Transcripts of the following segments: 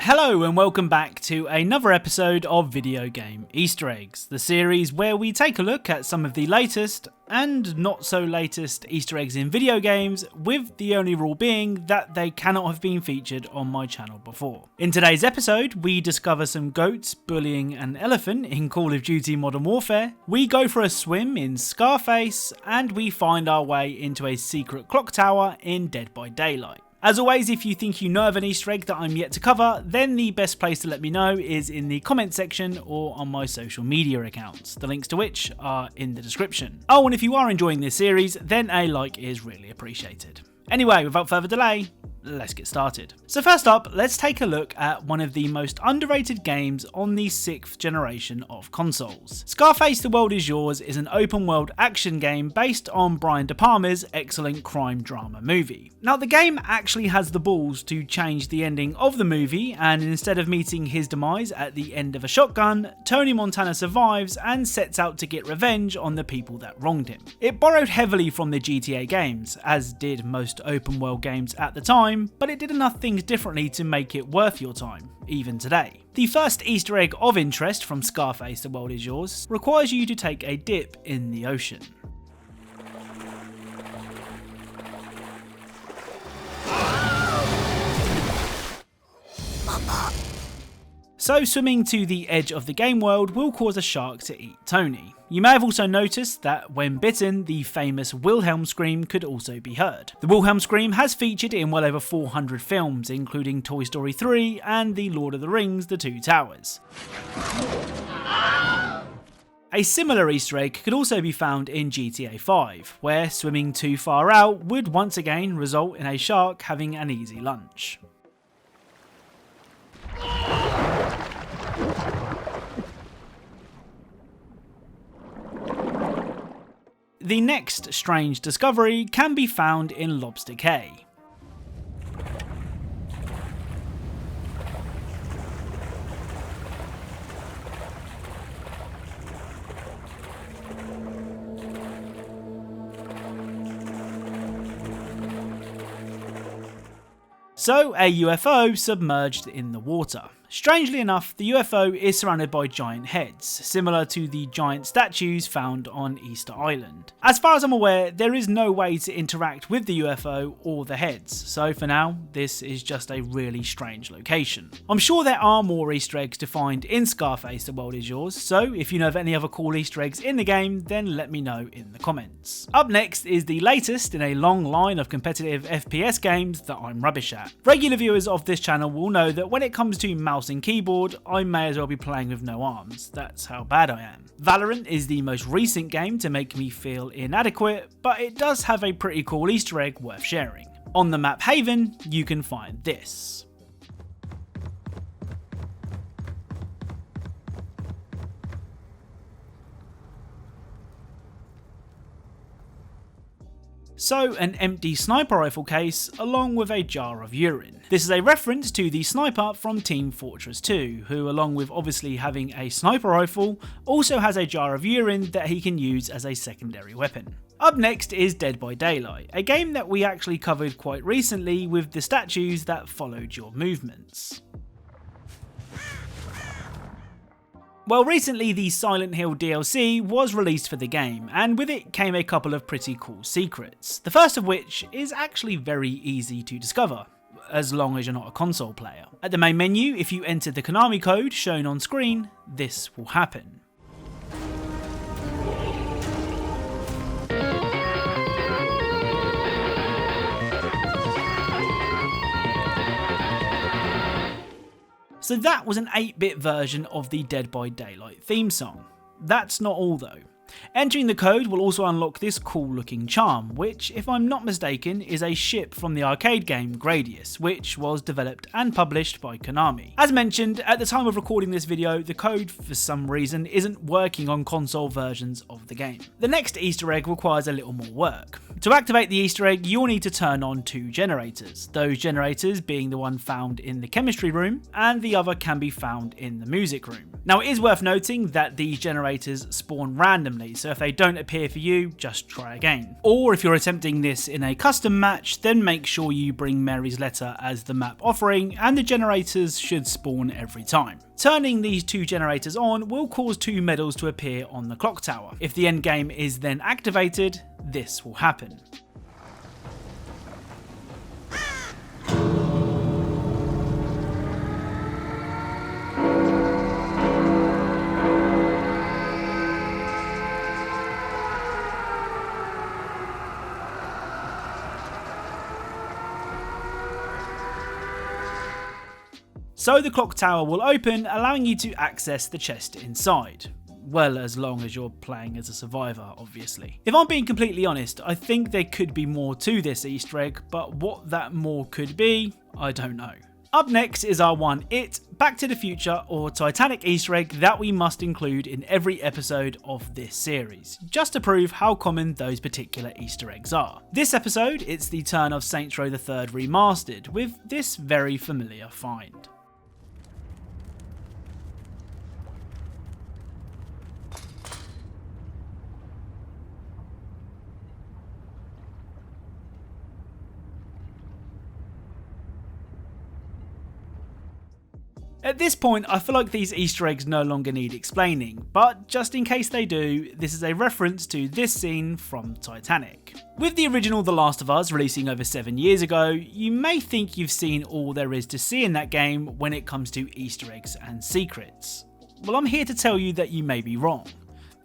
Hello and welcome back to another episode of Video Game Easter Eggs, the series where we take a look at some of the latest and not so latest Easter eggs in video games, with the only rule being that they cannot have been featured on my channel before. In today's episode, we discover some goats bullying an elephant in Call of Duty Modern Warfare, we go for a swim in Scarface, and we find our way into a secret clock tower in Dead by Daylight. As always, if you think you know of an Easter egg that I'm yet to cover, then the best place to let me know is in the comment section or on my social media accounts, the links to which are in the description. Oh, and if you are enjoying this series, then a like is really appreciated. Anyway, without further delay, let's get started. So first up, let's take a look at one of the most underrated games on the 6th generation of consoles. Scarface The World Is Yours is an open world action game based on Brian De Palma's Eggcellent crime drama movie. Now the game actually has the balls to change the ending of the movie, and instead of meeting his demise at the end of a shotgun, Tony Montana survives and sets out to get revenge on the people that wronged him. It borrowed heavily from the GTA games, as did most open world games at the time, but it did enough things differently to make it worth your time, even today. The first Easter egg of interest from Scarface The World Is Yours requires you to take a dip in the ocean. So swimming to the edge of the game world will cause a shark to eat Tony. You may have also noticed that when bitten, the famous Wilhelm scream could also be heard. The Wilhelm scream has featured in well over 400 films, including Toy Story 3 and The Lord of the Rings: The Two Towers. A similar Easter egg could also be found in GTA 5, where swimming too far out would once again result in a shark having an easy lunch. The next strange discovery can be found in Lobster Cay. So, a UFO submerged in the water. Strangely enough, the UFO is surrounded by giant heads, similar to the giant statues found on Easter Island. As far as I'm aware, there is no way to interact with the UFO or the heads, so for now, this is just a really strange location. I'm sure there are more Easter eggs to find in Scarface The World Is Yours, so if you know of any other cool Easter eggs in the game, then let me know in the comments. Up next is the latest in a long line of competitive FPS games that I'm rubbish at. Regular viewers of this channel will know that when it comes to mouse and keyboard, I may as well be playing with no arms. That's how bad I am. Valorant is the most recent game to make me feel inadequate, but it does have a pretty cool Easter egg worth sharing. On the map Haven, you can find this. So, an empty sniper rifle case along with a jar of urine. This is a reference to the sniper from Team Fortress 2, who along with obviously having a sniper rifle, also has a jar of urine that he can use as a secondary weapon. Up next is Dead by Daylight, a game that we actually covered quite recently with the statues that followed your movements. Well, recently the Silent Hill DLC was released for the game, and with it came a couple of pretty cool secrets, the first of which is actually very easy to discover, as long as you're not a console player. At the main menu, if you enter the Konami code shown on screen, this will happen. So that was an 8-bit version of the Dead by Daylight theme song. That's not all though. Entering the code will also unlock this cool looking charm, which, if I'm not mistaken, is a ship from the arcade game Gradius, which was developed and published by Konami. As mentioned, at the time of recording this video, the code for some reason isn't working on console versions of the game. The next Easter egg requires a little more work. To activate the Easter egg, you'll need to turn on 2 generators, those generators being the one found in the chemistry room, and the other can be found in the music room. Now it is worth noting that these generators spawn randomly, instantly, so if they don't appear for you, just try again. Or if you're attempting this in a custom match, then make sure you bring Mary's Letter as the map offering, and the generators should spawn every time. Turning these 2 generators on will cause 2 medals to appear on the clock tower. If the endgame is then activated, this will happen. So the clock tower will open, allowing you to access the chest inside. Well, as long as you're playing as a survivor, obviously. If I'm being completely honest, I think there could be more to this Easter egg, but what that more could be, I don't know. Up next is our one Back to the Future or Titanic Easter egg that we must include in every episode of this series, just to prove how common those particular Easter eggs are. This episode, it's the turn of Saints Row the Third Remastered, with this very familiar find. At this point, I feel like these Easter eggs no longer need explaining, but just in case they do, this is a reference to this scene from Titanic. With the original The Last of Us releasing over 7 years ago, you may think you've seen all there is to see in that game when it comes to Easter eggs and secrets. Well, I'm here to tell you that you may be wrong.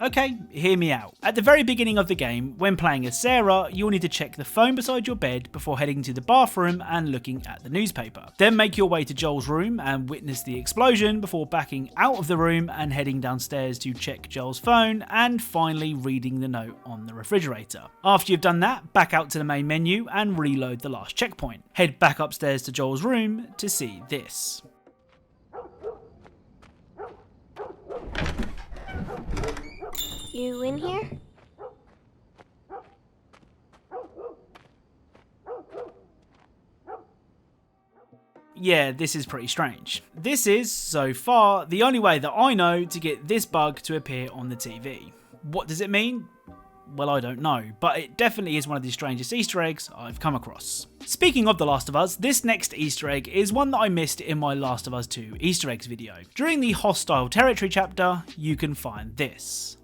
Okay, hear me out. At the very beginning of the game, when playing as Sarah, you'll need to check the phone beside your bed before heading to the bathroom and looking at the newspaper. Then make your way to Joel's room and witness the explosion before backing out of the room and heading downstairs to check Joel's phone and finally reading the note on the refrigerator. After you've done that, back out to the main menu and reload the last checkpoint. Head back upstairs to Joel's room to see this. You in here? Yeah, this is pretty strange. This is, so far, the only way that I know to get this bug to appear on the TV. What does it mean? Well, I don't know, but it definitely is one of the strangest Easter eggs I've come across. Speaking of The Last of Us, this next Easter egg is one that I missed in my Last of Us 2 Easter eggs video. During the Hostile Territory chapter, you can find this.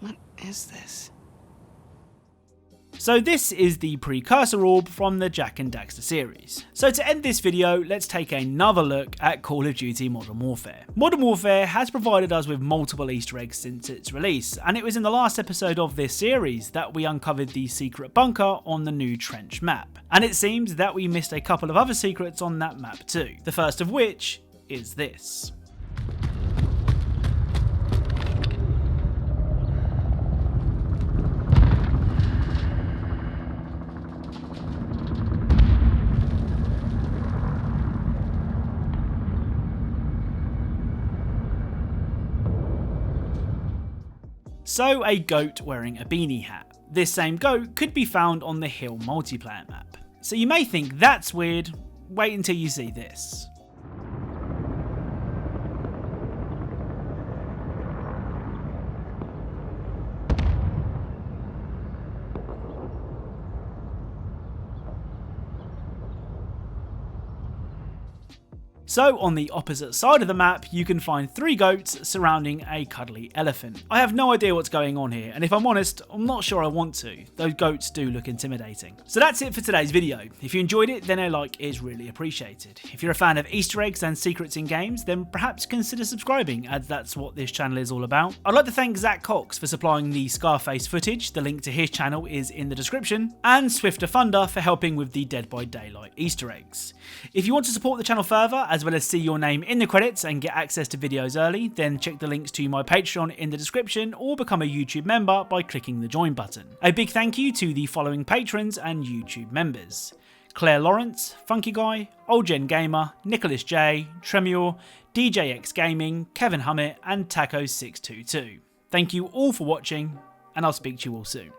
What is this? So this is the precursor orb from the Jak and Daxter series. So to end this video, let's take another look at Call of Duty Modern Warfare. Modern Warfare has provided us with multiple Easter eggs since its release, and it was in the last episode of this series that we uncovered the secret bunker on the new Trench map. And it seems that we missed a couple of other secrets on that map too, the first of which is this. So a goat wearing a beanie hat. This same goat could be found on the Hill multiplayer map. So you may think that's weird, wait until you see this. So on the opposite side of the map, you can find 3 goats surrounding a cuddly elephant. I have no idea what's going on here, and if I'm honest, I'm not sure I want to. Those goats do look intimidating. So that's it for today's video. If you enjoyed it, then a like is really appreciated. If you're a fan of Easter eggs and secrets in games, then perhaps consider subscribing, as that's what this channel is all about. I'd like to thank Zach Cox for supplying the Scarface footage, the link to his channel is in the description, and Swifter Thunder for helping with the Dead by Daylight Easter eggs. If you want to support the channel further, as well as see your name in the credits and get access to videos early, then check the links to my Patreon in the description or become a YouTube member by clicking the join button. A big thank you to the following patrons and YouTube members: Claire Lawrence, Funky Guy, Old Gen Gamer, Nicholas J, Tremure, DJX Gaming, Kevin Hummett and Taco622. Thank you all for watching, and I'll speak to you all soon.